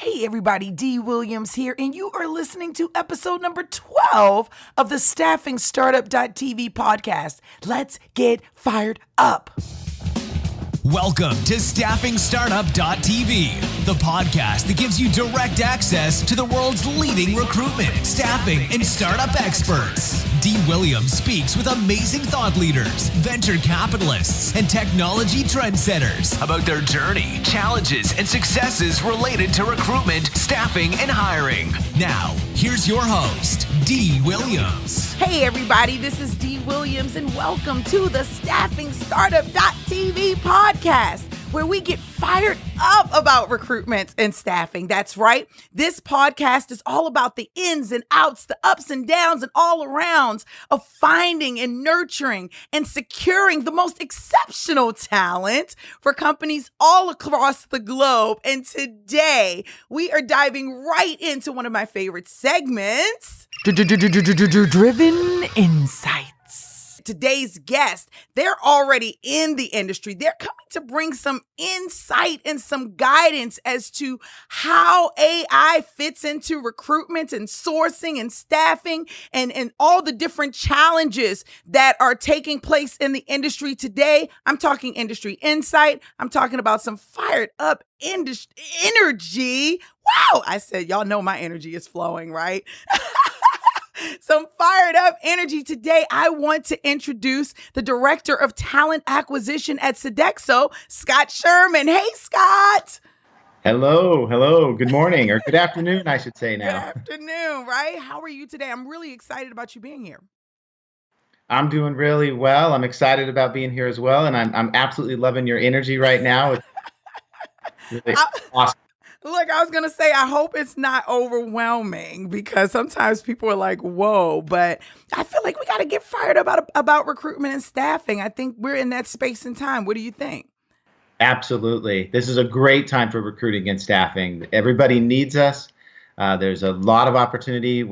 Hey everybody, Dee Williams here, and you are listening to episode number 12 of the Staffing Startup.tv podcast. Let's get fired up. Welcome to Staffing Startup.tv, the podcast that gives you direct access to the world's leading recruitment, staffing, and startup experts. Dee Williams speaks with amazing thought leaders, venture capitalists, and technology trendsetters about their journey, challenges, and successes related to recruitment, staffing, and hiring. Now, here's your host, Dee Williams. Hey everybody, this is Dee Williams, and welcome to the Staffing Startup.tv podcast, where we get fired up about recruitment and staffing. That's right. This podcast is all about the ins and outs, the ups and downs, and all arounds of finding and nurturing and securing the most exceptional talent for companies all across the globe. And today we are diving right into one of my favorite segments, Driven Insights. Today's guest, they're already in the industry. They're coming to bring some insight and some guidance as to how AI fits into recruitment and sourcing and staffing and all the different challenges that are taking place in the industry today. I'm talking industry insight. I'm talking about some fired up energy. Wow. I said, y'all know my energy is flowing, right? Some fired up energy. Today, I want to introduce the Director of Talent Acquisition at Sodexo, Scott Sherman. Hey, Scott. Hello. Good morning, or good afternoon, I should say now. Good afternoon, right? How are you today? I'm really excited about you being here. I'm doing really well. I'm excited about being here as well, and I'm absolutely loving your energy right now. It's really awesome. Look, I was going to say, I hope it's not overwhelming because sometimes people are like, whoa, but I feel like we got to get fired up about recruitment and staffing. I think we're in that space and time. What do you think? Absolutely. This is a great time for recruiting and staffing. Everybody needs us. There's a lot of opportunity.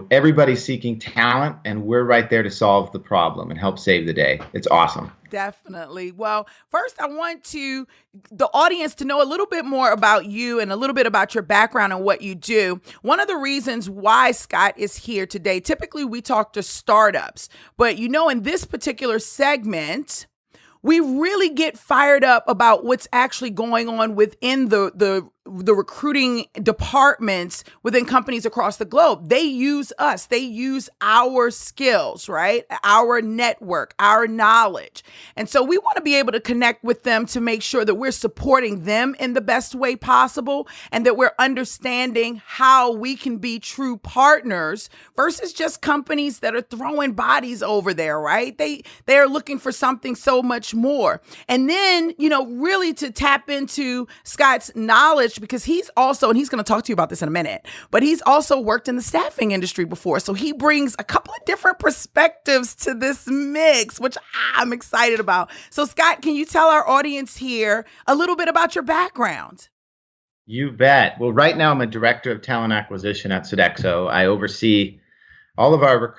Everybody's seeking talent, and we're right there to solve the problem and help save the day. It's awesome. Definitely. Well, first, I want the audience to know a little bit more about you and a little bit about your background and what you do. One of the reasons why Scott is here today, typically we talk to startups, but in this particular segment, we really get fired up about what's actually going on within the recruiting departments within companies across the globe. They use us. They use our skills, right? Our network, our knowledge. And so we want to be able to connect with them to make sure that we're supporting them in the best way possible and that we're understanding how we can be true partners versus just companies that are throwing bodies over there, right? They are looking for something so much more. And then, really to tap into Scott's knowledge, because he's going to talk to you about this in a minute, but he's also worked in the staffing industry before. So he brings a couple of different perspectives to this mix, which I'm excited about. So Scott, can you tell our audience here a little bit about your background? You bet. Well, right now I'm a Director of Talent Acquisition at Sodexo. I oversee all of our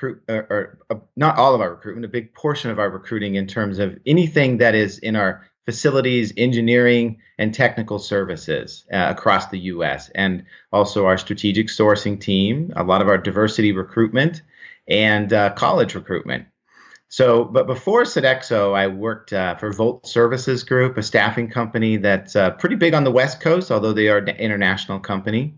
not all of our recruitment, a big portion of our recruiting in terms of anything that is in our facilities, engineering, and technical services across the U.S., and also our strategic sourcing team, a lot of our diversity recruitment, and college recruitment. But before Sodexo, I worked for Volt Services Group, a staffing company that's pretty big on the West Coast, although they are an international company.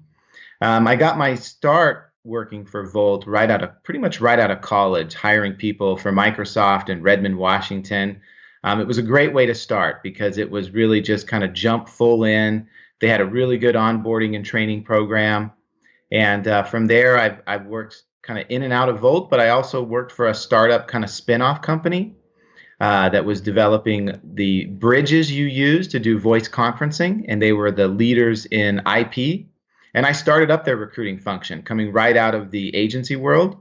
I got my start working for Volt pretty much right out of college, hiring people for Microsoft in Redmond, Washington. It was a great way to start because it was really just kind of jump full in. They had a really good onboarding and training program. And from there, I've worked kind of in and out of Volt, but I also worked for a startup kind of spin-off company that was developing the bridges you use to do voice conferencing. And they were the leaders in IP. And I started up their recruiting function coming right out of the agency world.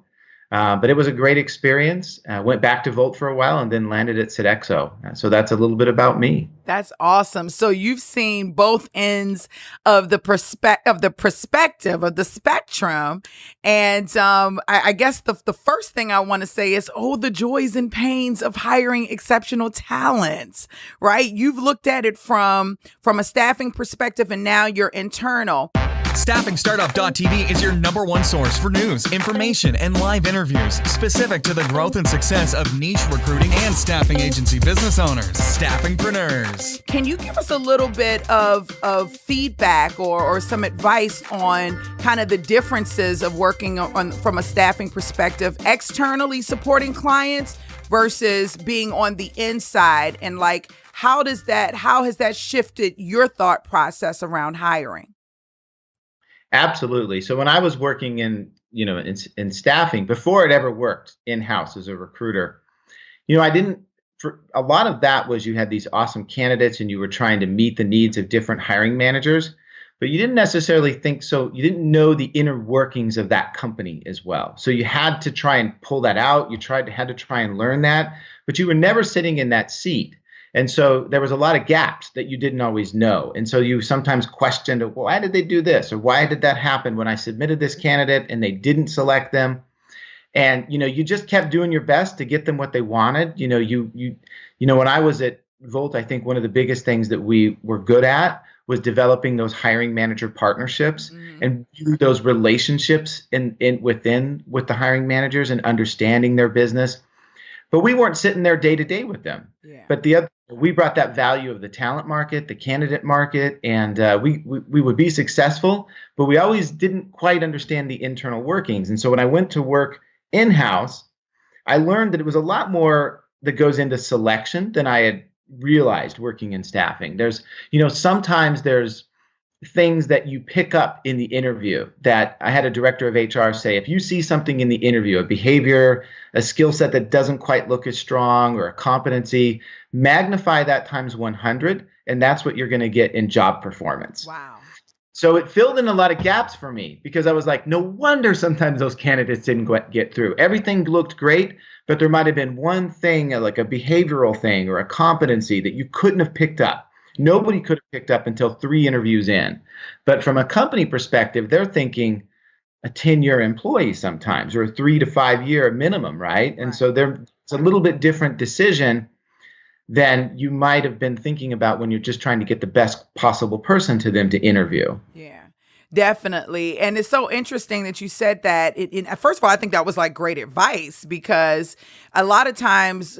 But it was a great experience. Went back to Volt for a while and then landed at Sodexo. So that's a little bit about me. That's awesome. So you've seen both ends of the perspective of the spectrum. And I guess the first thing I want to say is, the joys and pains of hiring exceptional talents, right? You've looked at it from a staffing perspective and now you're internal. StaffingStartup.tv is your number one source for news, information, and live interviews specific to the growth and success of niche recruiting and staffing agency business owners. Staffingpreneurs. Can you give us a little bit of feedback or some advice on kind of the differences of working on from a staffing perspective, externally supporting clients versus being on the inside, and like how has that shifted your thought process around hiring? Absolutely. So when I was working in staffing, before it ever worked in-house as a recruiter, for a lot of that was you had these awesome candidates and you were trying to meet the needs of different hiring managers, but you didn't necessarily think so. You didn't know the inner workings of that company as well. So you had to try and pull that out. Had to try and learn that, but you were never sitting in that seat. And so there was a lot of gaps that you didn't always know. And so you sometimes questioned, well, why did they do this? Or why did that happen when I submitted this candidate and they didn't select them? And, you just kept doing your best to get them what they wanted. When I was at Volt, I think one of the biggest things that we were good at was developing those hiring manager partnerships and those relationships with the hiring managers and understanding their business. But we weren't sitting there day to day with them. Yeah. But we brought that value of the talent market, the candidate market, and we would be successful, but we always didn't quite understand the internal workings. And so when I went to work in-house, I learned that it was a lot more that goes into selection than I had realized working in staffing. Sometimes there's things that you pick up in the interview that I had a director of HR say, if you see something in the interview, a behavior, a skill set that doesn't quite look as strong, or a competency, magnify that times 100, and that's what you're going to get in job performance. Wow. So it filled in a lot of gaps for me because I was like, no wonder sometimes those candidates didn't get through. Everything looked great, but there might have been one thing, like a behavioral thing or a competency that you couldn't have picked up. Nobody could have picked up until 3 interviews in. But from a company perspective, they're thinking a 10-year employee sometimes, or a 3 to 5 year minimum, right? And so it's a little bit different decision than you might have been thinking about when you're just trying to get the best possible person to them to interview. Yeah. Definitely. And it's so interesting that you said that. First of all, I think that was like great advice, because a lot of times,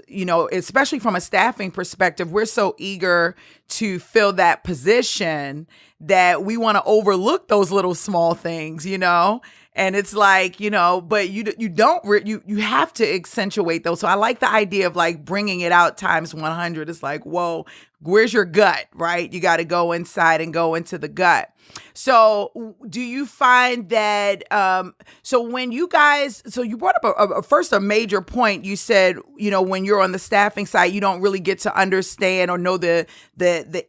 especially from a staffing perspective, we're so eager to fill that position that we want to overlook those little small things, and it's like, but you have to accentuate those. So I like the idea of like bringing it out times 100. It's like, whoa, where's your gut, right? You got to go inside and go into the gut. So do you find that, when you brought up a major point. You said, when you're on the staffing side, you don't really get to understand or know the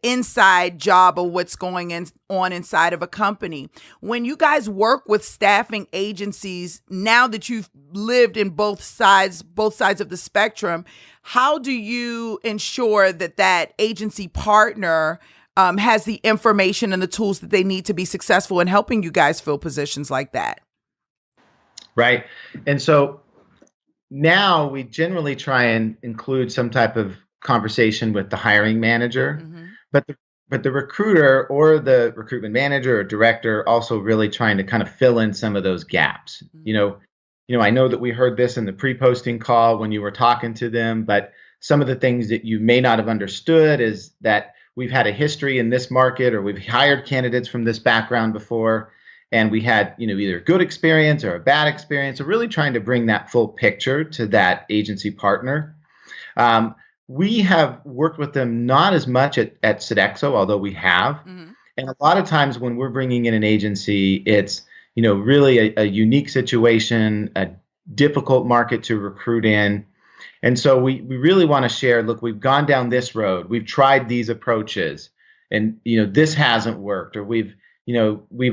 inside job of what's going on inside of a company. When you guys work with staffing agencies, now that you've lived in both sides of the spectrum, how do you ensure that agency partner has the information and the tools that they need to be successful in helping you guys fill positions like that? Right. And so now we generally try and include some type of conversation with the hiring manager, but the recruiter or the recruitment manager or director also really trying to kind of fill in some of those gaps. I know that we heard this in the pre-posting call when you were talking to them, but some of the things that you may not have understood is that we've had a history in this market, or we've hired candidates from this background before, and we had, either good experience or a bad experience. So really trying to bring that full picture to that agency partner. We have worked with them not as much at Sodexo, although we have. And a lot of times when we're bringing in an agency, it's, really a unique situation, a difficult market to recruit in. And so we really want to share, look, we've gone down this road, we've tried these approaches, and, this hasn't worked, or we've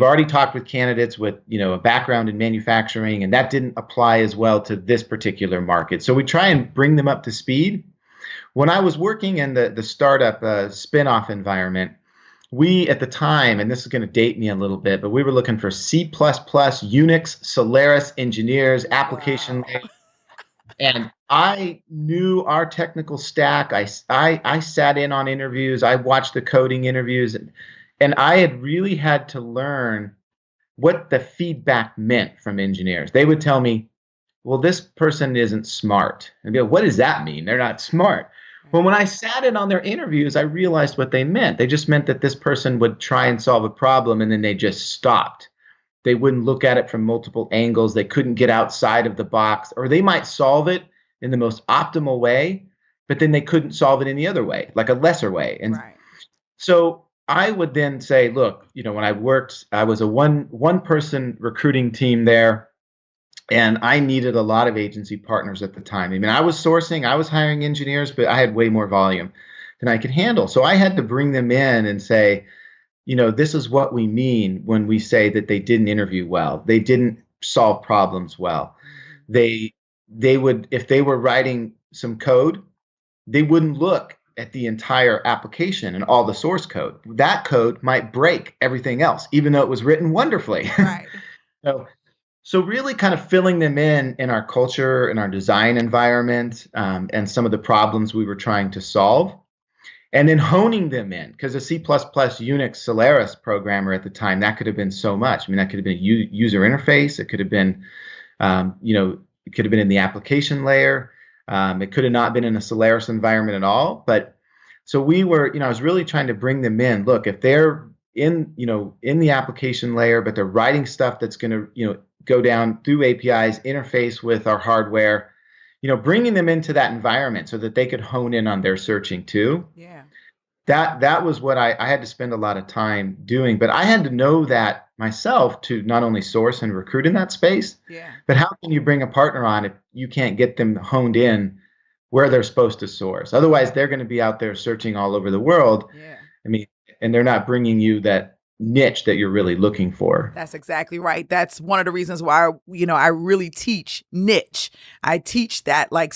already talked with candidates with, a background in manufacturing, and that didn't apply as well to this particular market. So we try and bring them up to speed. When I was working in the startup spin-off environment, we at the time, and this is going to date me a little bit, but we were looking for C++, Unix, Solaris engineers, application layer. And I knew our technical stack. I sat in on interviews. I watched the coding interviews, and I had really had to learn what the feedback meant from engineers. They would tell me, well, this person isn't smart. And be like, what does that mean? They're not smart. Well, when I sat in on their interviews, I realized what they meant. They just meant that this person would try and solve a problem and then they just stopped. They wouldn't look at it from multiple angles. They couldn't get outside of the box, or they might solve it in the most optimal way, but then they couldn't solve it any other way, like a lesser way. And so I would then say, look, when I worked, I was a one person recruiting team there, and I needed a lot of agency partners at the time. I mean, I was sourcing, I was hiring engineers, but I had way more volume than I could handle. So I had to bring them in and say, this is what we mean when we say that they didn't interview well. They didn't solve problems well. They would, if they were writing some code, they wouldn't look at the entire application and all the source code. That code might break everything else, even though it was written wonderfully. Right. So really kind of filling them in our culture, in our design environment, and some of the problems we were trying to solve. And then honing them in, because a C++ Unix Solaris programmer at the time, that could have been so much. I mean, that could have been a user interface. It could have been, it could have been in the application layer. It could have not been in a Solaris environment at all. But so we were, I was really trying to bring them in. Look, if they're in the application layer, but they're writing stuff that's going to, go down through APIs, interface with our hardware, bringing them into that environment so that they could hone in on their searching too. Yeah. That was what I had to spend a lot of time doing, but I had to know that myself to not only source and recruit in that space, but how can you bring a partner on if you can't get them honed in where they're supposed to source? Otherwise, they're going to be out there searching all over the world. Yeah. I mean, and they're not bringing you that niche that you're really looking for. That's exactly right. That's one of the reasons why, I really teach niche. I teach that like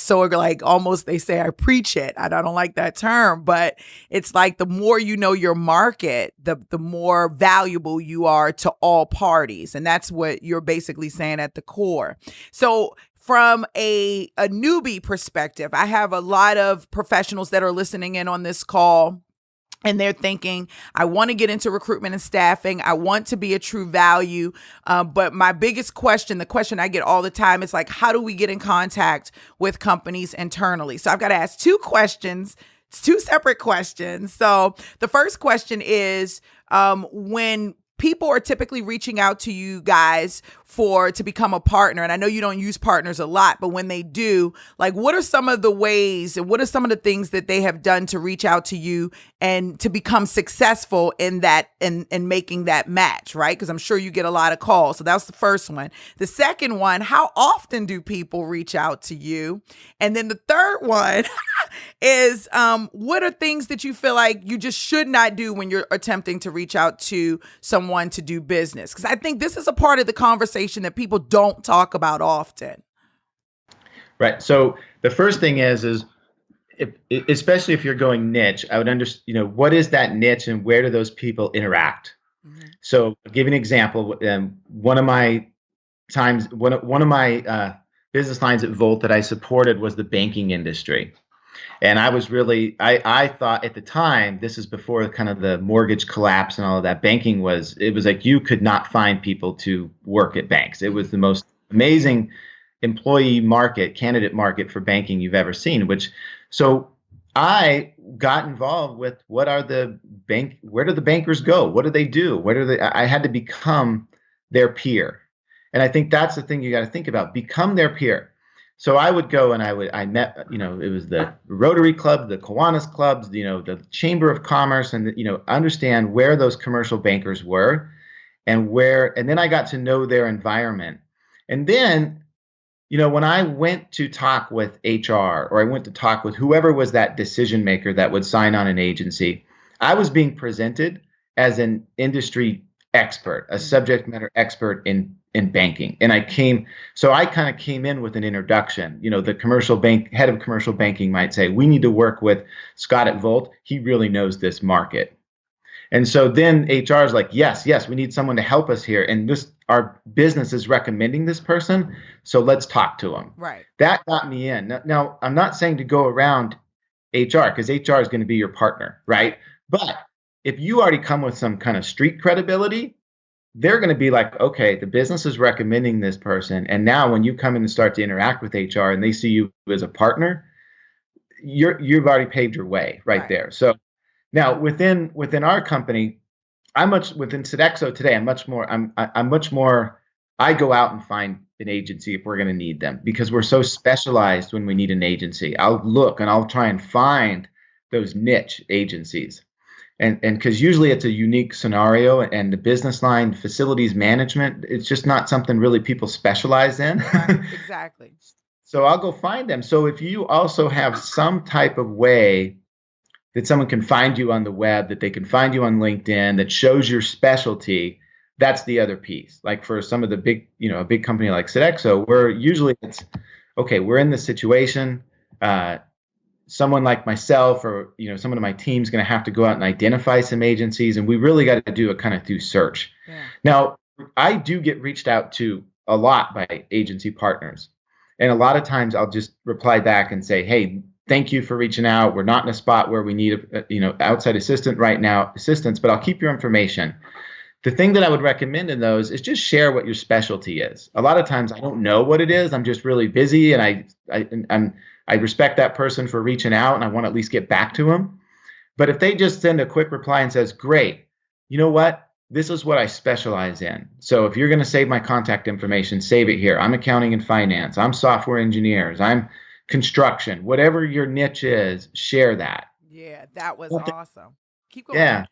almost they say I preach it. I don't like that term, but it's like the more you know your market, the more valuable you are to all parties. And that's what you're basically saying at the core. So from a newbie perspective, I have a lot of professionals that are listening in on this call. And they're thinking, I want to get into recruitment and staffing. I want to be a true value. But my biggest question, the question I get all the time is like, how do we get in contact with companies internally? So I've got to ask two questions, two separate questions. So the first question is, when people are typically reaching out to you guys to become a partner. And I know you don't use partners a lot, but when they do, like, what are some of the ways and what are some of the things that they have done to reach out to you and to become successful in that and making that match, right? Because I'm sure you get a lot of calls. So that was the first one. The second one, how often do people reach out to you? And then the third one is, what are things that you feel like you just should not do when you're attempting to reach out to someone to do business? Because I think this is a part of the conversation that people don't talk about often. Right. So the first thing is especially if you're going niche, I would understand, what is that niche and where do those people interact? Mm-hmm. So I'll give you an example. One of my business lines at Volt that I supported was the banking industry. And I was really, I thought at the time, this is before kind of the mortgage collapse and all of that, it was like you could not find people to work at banks. It was the most amazing candidate market for banking you've ever seen, so I got involved with where do the bankers go? What do they do? I had to become their peer. And I think that's the thing you got to think about, become their peer. So I would go and I met, it was the Rotary Club, the Kiwanis clubs, the Chamber of Commerce, and understand where those commercial bankers were and then I got to know their environment. And then, when I went to talk with HR or I went to talk with whoever was that decision maker that would sign on an agency, I was being presented as an industry expert, a subject matter expert in banking. And I kind of came in with an introduction. The head of commercial banking might say, we need to work with Scott at Volt. He really knows this market. And so then HR is like, yes, we need someone to help us here. And our business is recommending this person. So let's talk to them. Right. That got me in. Now, I'm not saying to go around HR because HR is going to be your partner, right? But if you already come with some kind of street credibility, they're going to be like, okay, the business is recommending this person. And now when you come in and start to interact with HR and they see you as a partner, you've already paved your way right there. So now within our company, within Sodexo today, I go out and find an agency if we're going to need them, because we're so specialized. When we need an agency, I'll look and I'll try and find those niche agencies. And because usually it's a unique scenario, and the business line facilities management, it's just not something really people specialize in. Right, exactly. So I'll go find them. So if you also have some type of way that someone can find you on the web, that they can find you on LinkedIn, that shows your specialty, that's the other piece. Like for some of the big, a big company like Sodexo, where usually it's, okay, we're in this situation. Someone like myself or, someone on my team is going to have to go out and identify some agencies, and we really got to do a kind of through search. Yeah. Now, I do get reached out to a lot by agency partners. And a lot of times I'll just reply back and say, hey, thank you for reaching out. We're not in a spot where we need outside assistance, but I'll keep your information. The thing that I would recommend in those is just share what your specialty is. A lot of times I don't know what it is. I'm just really busy, and I respect that person for reaching out, and I want to at least get back to them. But if they just send a quick reply and says, great, you know what? This is what I specialize in. So if you're going to save my contact information, save it here. I'm accounting and finance. I'm software engineers. I'm construction. Whatever your niche is, share that. Yeah, that was awesome. Keep going. Yeah.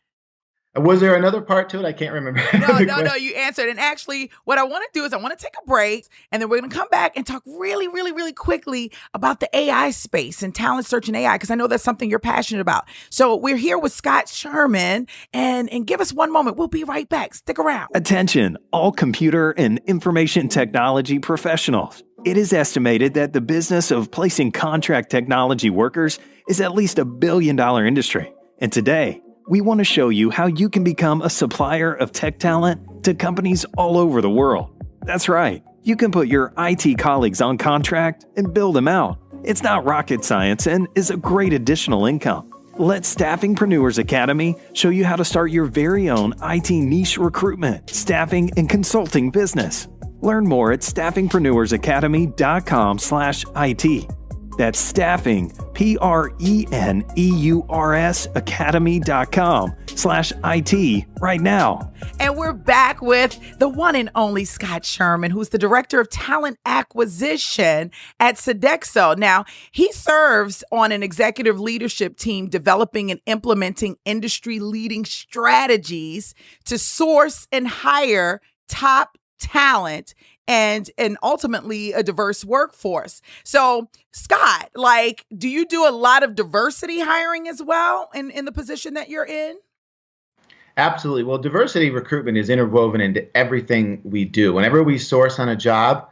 Was there another part to it? I can't remember. No, you answered. And actually, what I want to do is I want to take a break, and then we're going to come back and talk really, really, really quickly about the AI space and talent search and AI, because I know that's something you're passionate about. So we're here with Scott Sherman, and give us one moment. We'll be right back. Stick around. Attention, all computer and information technology professionals. It is estimated that the business of placing contract technology workers is at least $1 billion industry. And today, we want to show you how you can become a supplier of tech talent to companies all over the world. That's right. You can put your IT colleagues on contract and build them out. It's not rocket science and is a great additional income. Let Staffingpreneurs Academy show you how to start your very own IT niche recruitment, staffing, and consulting business. Learn more at staffingpreneursacademy.com/IT. That's staffing, PRENEURS academy.com/IT right now. And we're back with the one and only Scott Sherman, who's the Director of Talent Acquisition at Sodexo. Now, he serves on an executive leadership team developing and implementing industry-leading strategies to source and hire top talent and ultimately a diverse workforce. So, Scott, do you do a lot of diversity hiring as well in the position that you're in? Absolutely. Well, diversity recruitment is interwoven into everything we do. Whenever we source on a job,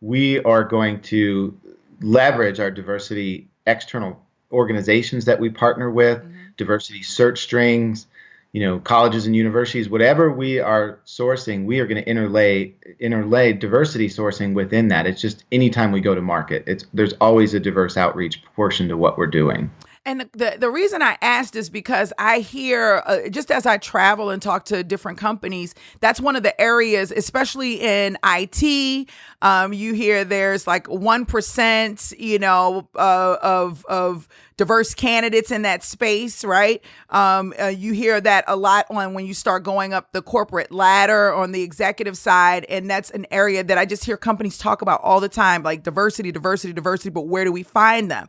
we are going to leverage our diversity external organizations that we partner with, diversity search strings, colleges and universities, whatever we are sourcing, we are going to interlay diversity sourcing within that. It's just anytime we go to market, there's always a diverse outreach portion to what we're doing. And the reason I asked is because I hear, just as I travel and talk to different companies, that's one of the areas, especially in IT, you hear there's 1%, of diverse candidates in that space, right? You hear that a lot when you start going up the corporate ladder on the executive side. And that's an area that I just hear companies talk about all the time, like diversity, but where do we find them?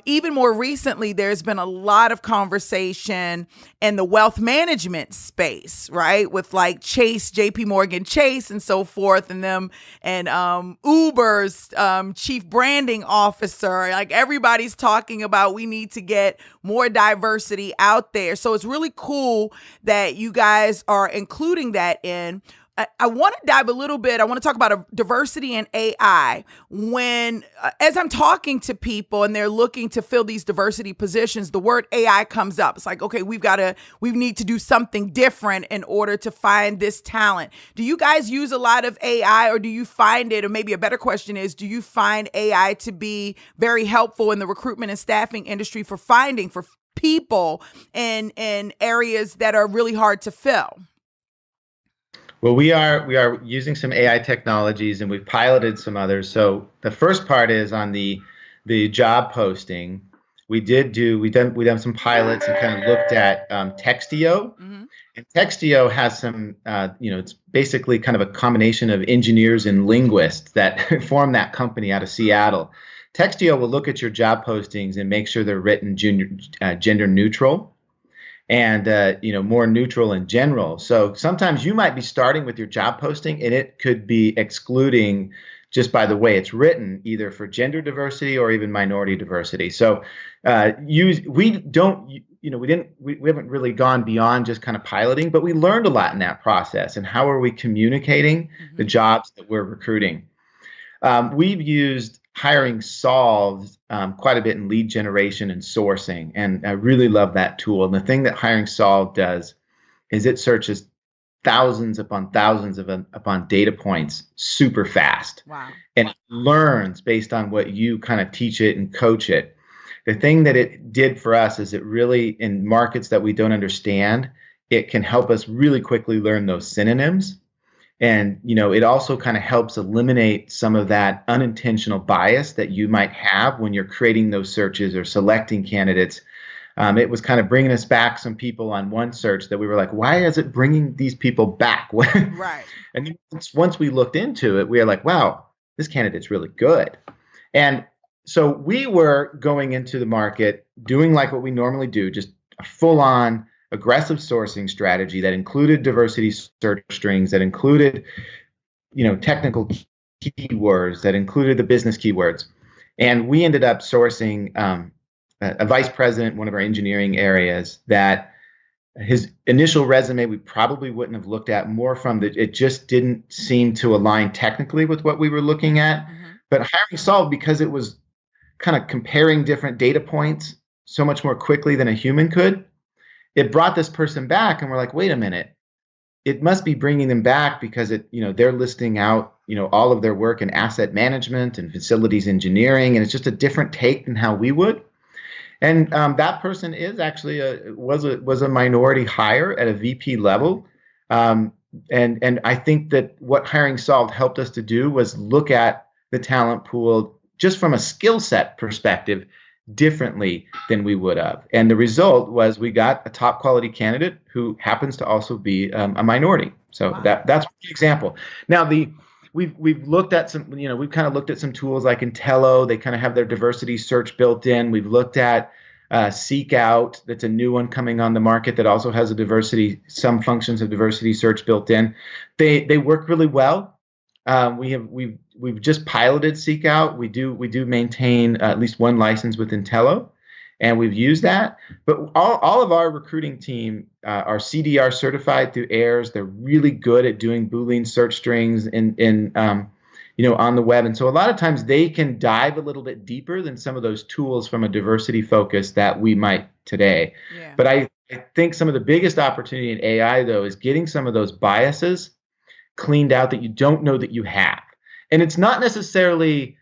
Even more recently, there's been a lot of conversation in the wealth management space, right? With Chase, JP Morgan Chase and so forth, and them and Uber's chief branding officer. Everybody's talking about we need to get more diversity out there. So it's really cool that you guys are including that in. I want to dive a little bit. I want to talk about diversity and AI. As I'm talking to people and they're looking to fill these diversity positions, the word AI comes up. It's okay, we need to do something different in order to find this talent. Do you guys use a lot of AI, or do you find it, or maybe a better question is, do you find AI to be very helpful in the recruitment and staffing industry for finding for people in areas that are really hard to fill? Well, we are using some AI technologies, and we've piloted some others. So the first part is on the job posting. We've done some pilots and kind of looked at Textio. Mm-hmm. And Textio has some, it's basically kind of a combination of engineers and linguists that form that company out of Seattle. Textio will look at your job postings and make sure they're written gender neutral and more neutral in general. So sometimes you might be starting with your job posting and it could be excluding, just by the way it's written, either for gender diversity or even minority diversity. So we haven't really gone beyond just kind of piloting, but we learned a lot in that process. And how are we communicating the jobs that we're recruiting? We've used Hiring Solved quite a bit in lead generation and sourcing, and I really love that tool. And the thing that Hiring Solved does is it searches thousands upon thousands upon data points super fast. Wow. And it learns based on what you kind of teach it and coach it. The thing that it did for us is it really, in markets that we don't understand, it can help us really quickly learn those synonyms. And, it also kind of helps eliminate some of that unintentional bias that you might have when you're creating those searches or selecting candidates. It was kind of bringing us back some people on one search that we were like, why is it bringing these people back? Right. And once we looked into it, we were like, wow, this candidate's really good. And so we were going into the market doing like what we normally do, just a full-on aggressive sourcing strategy that included diversity search strings, that included, technical keywords, that included the business keywords. And we ended up sourcing a vice president, one of our engineering areas, that his initial resume we probably wouldn't have looked at, more from it just didn't seem to align technically with what we were looking at. Mm-hmm. But Hiring Solved, because it was kind of comparing different data points so much more quickly than a human could, it brought this person back, and we're like, wait a minute, it must be bringing them back because they're listing out, all of their work in asset management and facilities engineering, and it's just a different take than how we would. And that person is actually was a minority hire at a VP level, and I think that what Hiring Solved helped us to do was look at the talent pool just from a skill set perspective differently than we would have. And the result was we got a top quality candidate who happens to also be a minority. So wow. That's an example. Now we've looked at some, we've kind of looked at some tools like Entelo. They kind of have their diversity search built in. We've looked at Seek Out. That's a new one coming on the market that also has some functions of diversity search built in. They work really well. We've just piloted Seek Out. We do maintain at least one license with Entelo, and we've used that. But all of our recruiting team are CDR certified through AIRS. They're really good at doing Boolean search strings on the web, and so a lot of times they can dive a little bit deeper than some of those tools from a diversity focus that we might today. Yeah. But I think some of the biggest opportunity in AI though is getting some of those biases cleaned out that you don't know that you have. And it's not necessarily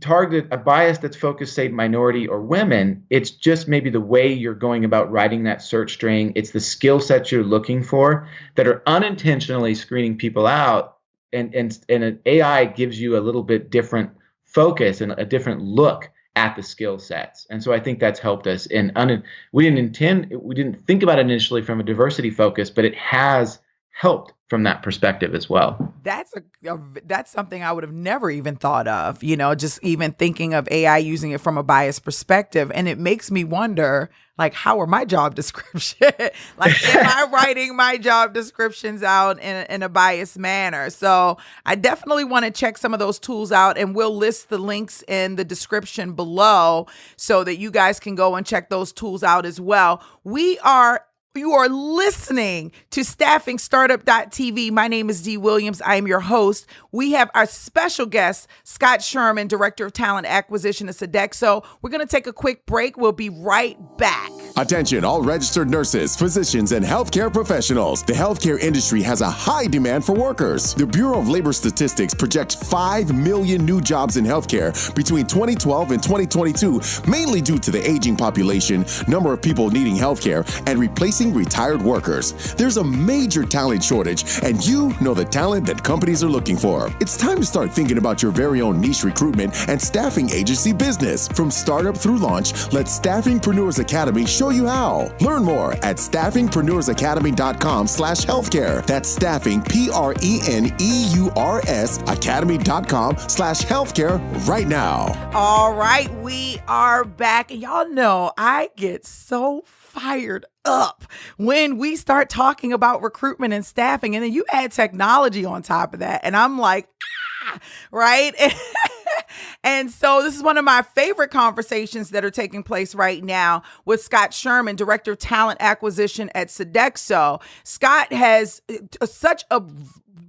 targeted a bias that's focused, say, minority or women. It's just maybe the way you're going about writing that search string. It's the skill sets you're looking for that are unintentionally screening people out. And an AI gives you a little bit different focus and a different look at the skill sets. And so I think that's helped us. And we didn't think about it initially from a diversity focus, but it has helped from that perspective as well. That's something I would have never even thought of, just even thinking of AI using it from a biased perspective. And it makes me wonder, like, how are my job description? Like, am I writing my job descriptions out in a biased manner? So I definitely want to check some of those tools out, and we'll list the links in the description below so that you guys can go and check those tools out as well. You are listening to StaffingStartup.tv. My name is Dee Williams. I am your host. We have our special guest, Scott Sherman, Director of Talent Acquisition at Sodexo. We're going to take a quick break. We'll be right back. Attention, all registered nurses, physicians, and healthcare professionals. The healthcare industry has a high demand for workers. The Bureau of Labor Statistics projects 5 million new jobs in healthcare between 2012 and 2022, mainly due to the aging population, number of people needing healthcare, and replacing replacing retired workers. There's a major talent shortage, and you know the talent that companies are looking for. It's time to start thinking about your very own niche recruitment and staffing agency business. From startup through launch, let Staffingpreneurs Academy show you how. Learn more at staffingpreneursacademy.com/healthcare. That's staffing, PRENEURS academy.com/healthcare right now. All right, we are back. And y'all know I get so fired up when we start talking about recruitment and staffing. And then you add technology on top of that. And I'm like, right? And so this is one of my favorite conversations that are taking place right now with Scott Sherman, Director of Talent Acquisition at Sodexo. Scott has such a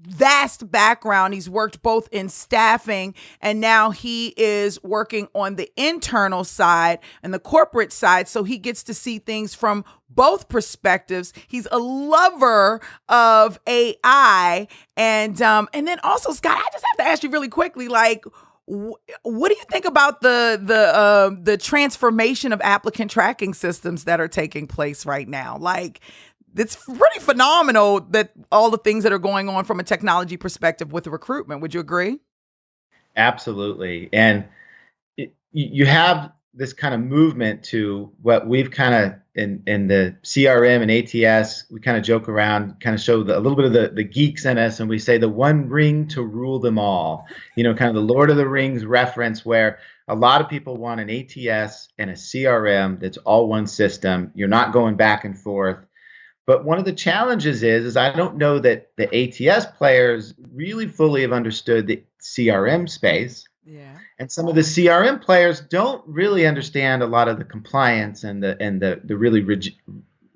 vast background. He's worked both in staffing, and now he is working on the internal side and the corporate side. So he gets to see things from both perspectives. He's a lover of AI. And then also, Scott, I just have to ask you really quickly, like, what do you think about the transformation of applicant tracking systems that are taking place right now? Like, it's pretty phenomenal that all the things that are going on from a technology perspective with recruitment. Would you agree? Absolutely. And you have this kind of movement to what we've kind of in the CRM and ATS, we kind of joke around, kind of show a little bit of the geeks in us, and we say the one ring to rule them all. You know, kind of the Lord of the Rings reference, where a lot of people want an ATS and a CRM that's all one system. You're not going back and forth. But one of the challenges is I don't know that the ATS players really fully have understood the CRM space. Yeah. And some of the CRM players don't really understand a lot of the compliance and the really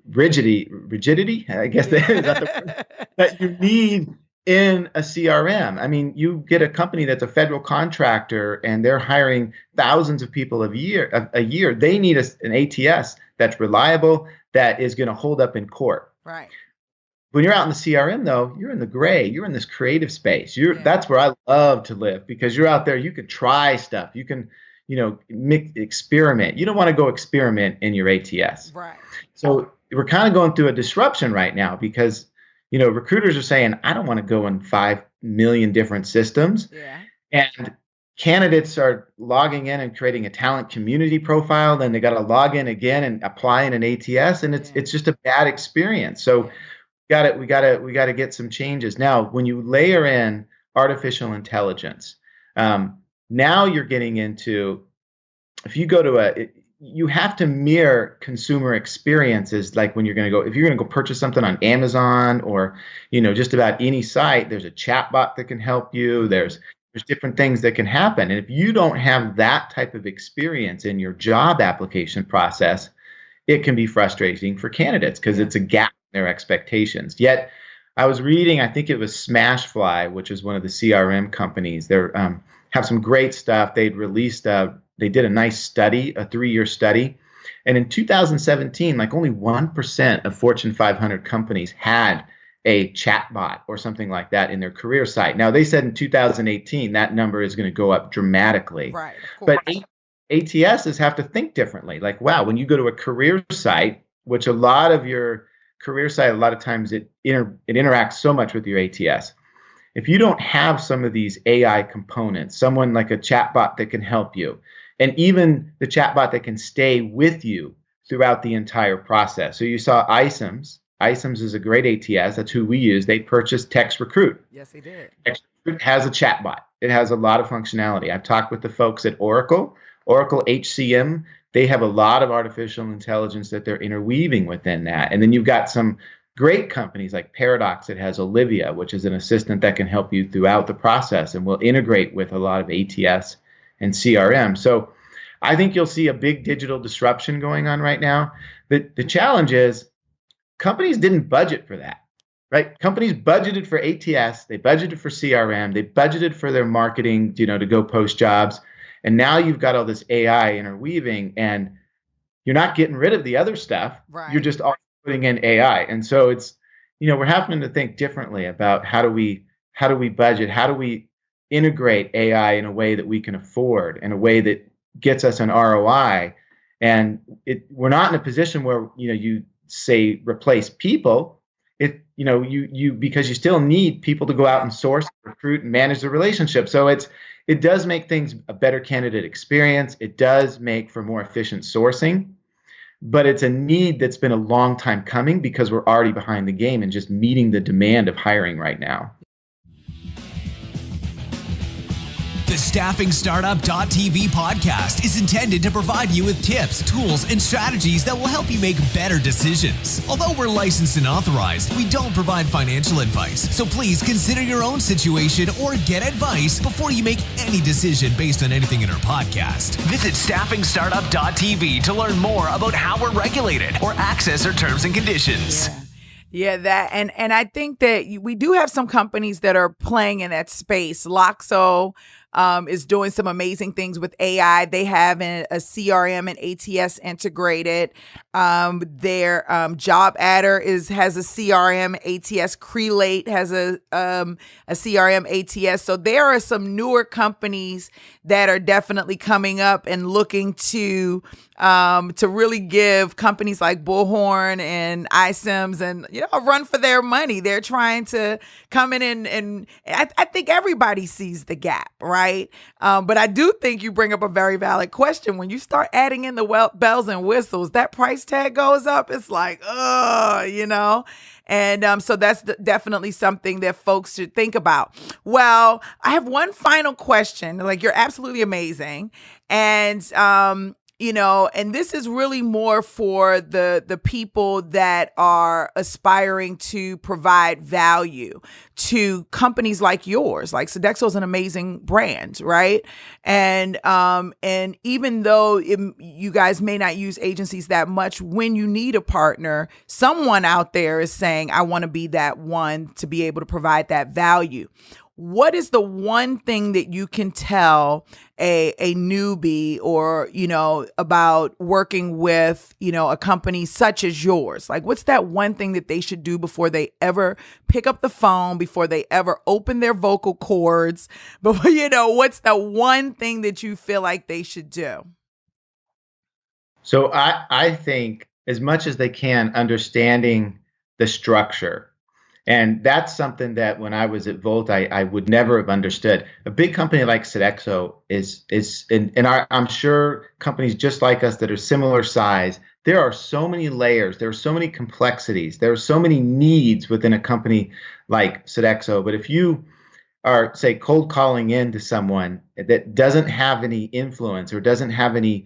rigidity, I guess is that the word, that you need in a CRM. I mean, you get a company that's a federal contractor and they're hiring thousands of people a year. They need an ATS that's reliable, that is going to hold up in court. Right. When you're out in the CRM, though, you're in the gray. You're in this creative space. That's where I love to live, because you're out there. You can try stuff. You can, experiment. You don't want to go experiment in your ATS. Right. So we're kind of going through a disruption right now, because, recruiters are saying, I don't want to go in 5 million different systems. Yeah. And candidates are logging in and creating a talent community profile. Then they got to log in again and apply in an ATS, and it's just a bad experience. So we got to get some changes. Now, when you layer in artificial intelligence, now you're getting into, if you go to you have to mirror consumer experiences. Like if you're going to go purchase something on Amazon or, just about any site, there's a chatbot that can help you. There's different things that can happen. And if you don't have that type of experience in your job application process, it can be frustrating for candidates, because it's a gap in their expectations. Yet I was reading, I think it was SmashFly, which is one of the CRM companies. They have some great stuff. They did a nice study, a 3-year study. And in 2017, like only 1% of Fortune 500 companies had a chatbot or something like that in their career site. Now, they said in 2018, that number is going to go up dramatically. Right. But ATSs have to think differently. Like, wow, when you go to a career site, which a lot of your career site, a lot of times it interacts so much with your ATS. If you don't have some of these AI components, someone like a chatbot that can help you, and even the chatbot that can stay with you throughout the entire process. So you saw iCIMS. iCIMS is a great ATS. That's who we use. They purchased Text Recruit. Yes, they did. Text Recruit has a chatbot. It has a lot of functionality. I've talked with the folks at Oracle HCM. They have a lot of artificial intelligence that they're interweaving within that. And then you've got some great companies like Paradox that has Olivia, which is an assistant that can help you throughout the process and will integrate with a lot of ATS and CRM. So I think you'll see a big digital disruption going on right now. The challenge is companies didn't budget for that, right? Companies budgeted for ATS, they budgeted for CRM, they budgeted for their marketing, to go post jobs. And now you've got all this AI interweaving, and you're not getting rid of the other stuff. Right. You're just putting in AI. And so it's, we're having to think differently about how do we budget, how do we integrate AI in a way that we can afford, in a way that gets us an ROI. And we're not in a position where, say replace people. You because you still need people to go out and source, recruit, and manage the relationship. So it does make things a better candidate experience. It does make for more efficient sourcing, but it's a need that's been a long time coming because we're already behind the game and just meeting the demand of hiring right now. The StaffingStartup.tv podcast is intended to provide you with tips, tools, and strategies that will help you make better decisions. Although we're licensed and authorized, we don't provide financial advice. So please consider your own situation or get advice before you make any decision based on anything in our podcast. Visit StaffingStartup.tv to learn more about how we're regulated or access our terms and conditions. Yeah, that and I think that we do have some companies that are playing in that space. Loxo is doing some amazing things with AI. They have a CRM and ATS integrated. Their JobAdder has a CRM ATS. Crelate has a CRM ATS. So there are some newer companies that are definitely coming up and looking to really give companies like Bullhorn and iSIMS and a run for their money. They're trying to come in and I think everybody sees the gap, right? But I do think you bring up a very valid question. When you start adding in the bells and whistles, that price tag goes up. It's like, And so that's definitely something that folks should think about. Well, I have one final question. Like, you're absolutely amazing. And, and this is really more for the people that are aspiring to provide value to companies like yours. Like Sodexo is an amazing brand, right? And even though you guys may not use agencies that much, when you need a partner, someone out there is saying, I want to be that one to be able to provide that value. What is the one thing that you can tell a newbie or, about working with, a company such as yours? Like, what's that one thing that they should do before they ever pick up the phone, before they ever open their vocal cords? But, what's the one thing that you feel like they should do? So I think as much as they can, understanding the structure. And that's something that when I was at Volt, I would never have understood. A big company like Sodexo I'm sure companies just like us that are similar size, there are so many layers, there are so many complexities, there are so many needs within a company like Sodexo. But if you are, say, cold calling in to someone that doesn't have any influence or doesn't have any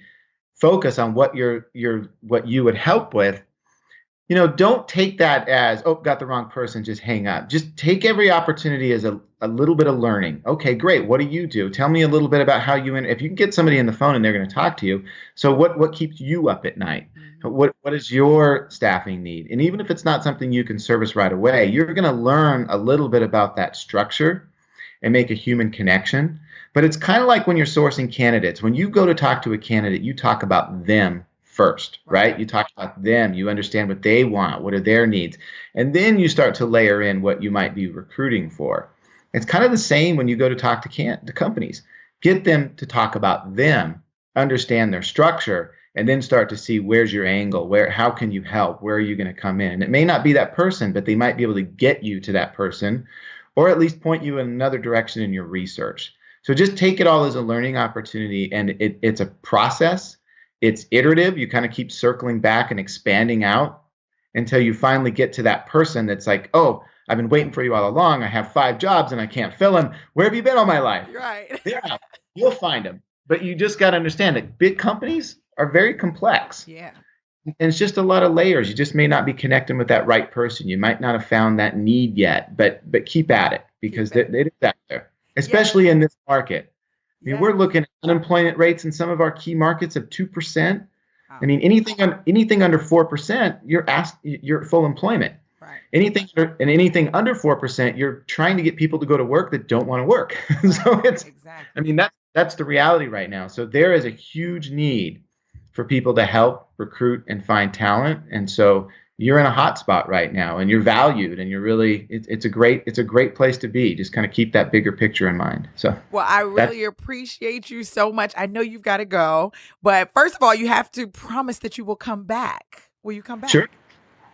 focus on what what you would help with, don't take that as, oh, got the wrong person, just hang up. Just take every opportunity as a little bit of learning. Okay, great. What do you do? Tell me a little bit about how if you can get somebody on the phone and they're going to talk to you. So what keeps you up at night? Mm-hmm. What is your staffing need? And even if it's not something you can service right away, you're going to learn a little bit about that structure and make a human connection. But it's kind of like when you're sourcing candidates. When you go to talk to a candidate, you talk about them first, right? You talk about them, you understand what they want, what are their needs, and then you start to layer in what you might be recruiting for. It's kind of the same when you go to talk to companies. Get them to talk about them, understand their structure, and then start to see where's your angle, how can you help, where are you going to come in? And it may not be that person, but they might be able to get you to that person, or at least point you in another direction in your research. So just take it all as a learning opportunity, and it's a process. It's iterative. You kind of keep circling back and expanding out until you finally get to that person that's like, oh, I've been waiting for you all along. I have 5 jobs and I can't fill them. Where have you been all my life? Right. Yeah, you'll find them. But you just got to understand that big companies are very complex. Yeah. And it's just a lot of layers. You just may not be connecting with that right person. You might not have found that need yet, but keep at it because it is out there, especially in this market. I mean, we're looking at unemployment rates in some of our key markets of 2%. Wow. I mean, anything under 4%, you're full employment. Right. Anything under 4%, you're trying to get people to go to work that don't want to work. Right. So exactly. I mean, that's the reality right now. So there is a huge need for people to help recruit and find talent, and so you're in a hot spot right now, and you're valued, and you're really, it's a great place to be. Just kind of keep that bigger picture in mind. So, well, I really appreciate you so much. I know you've got to go, but first of all, you have to promise that you will come back. Will you come back? Sure.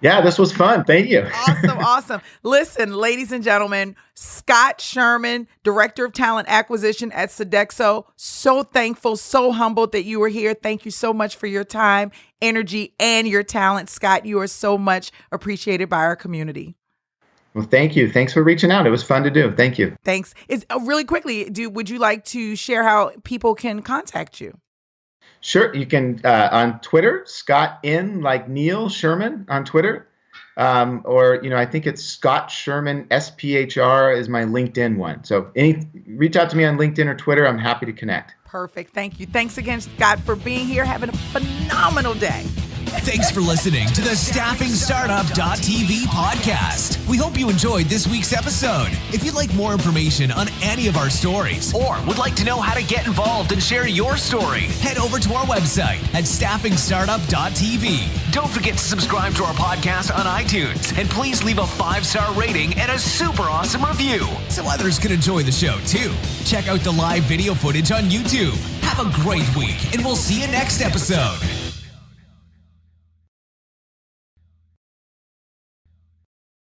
Yeah, this was fun. Thank you. Awesome. Listen, ladies and gentlemen, Scott Sherman, Director of Talent Acquisition at Sodexo. So thankful, so humbled that you were here. Thank you so much for your time, energy, and your talent. Scott, you are so much appreciated by our community. Well, thank you. Thanks for reaching out. It was fun to do. Thank you. Thanks. Really quickly, would you like to share how people can contact you? Sure. You can on Twitter, Scott in like Neil Sherman on Twitter. Or, I think it's Scott Sherman, SPHR is my LinkedIn one. So reach out to me on LinkedIn or Twitter. I'm happy to connect. Perfect. Thank you. Thanks again, Scott, for being here. Having a phenomenal day. Thanks for listening to the StaffingStartup.tv podcast. We hope you enjoyed this week's episode. If you'd like more information on any of our stories or would like to know how to get involved and share your story, head over to our website at StaffingStartup.tv. Don't forget to subscribe to our podcast on iTunes and please leave a 5-star rating and a super awesome review so others can enjoy the show too. Check out the live video footage on YouTube. Have a great week and we'll see you next episode.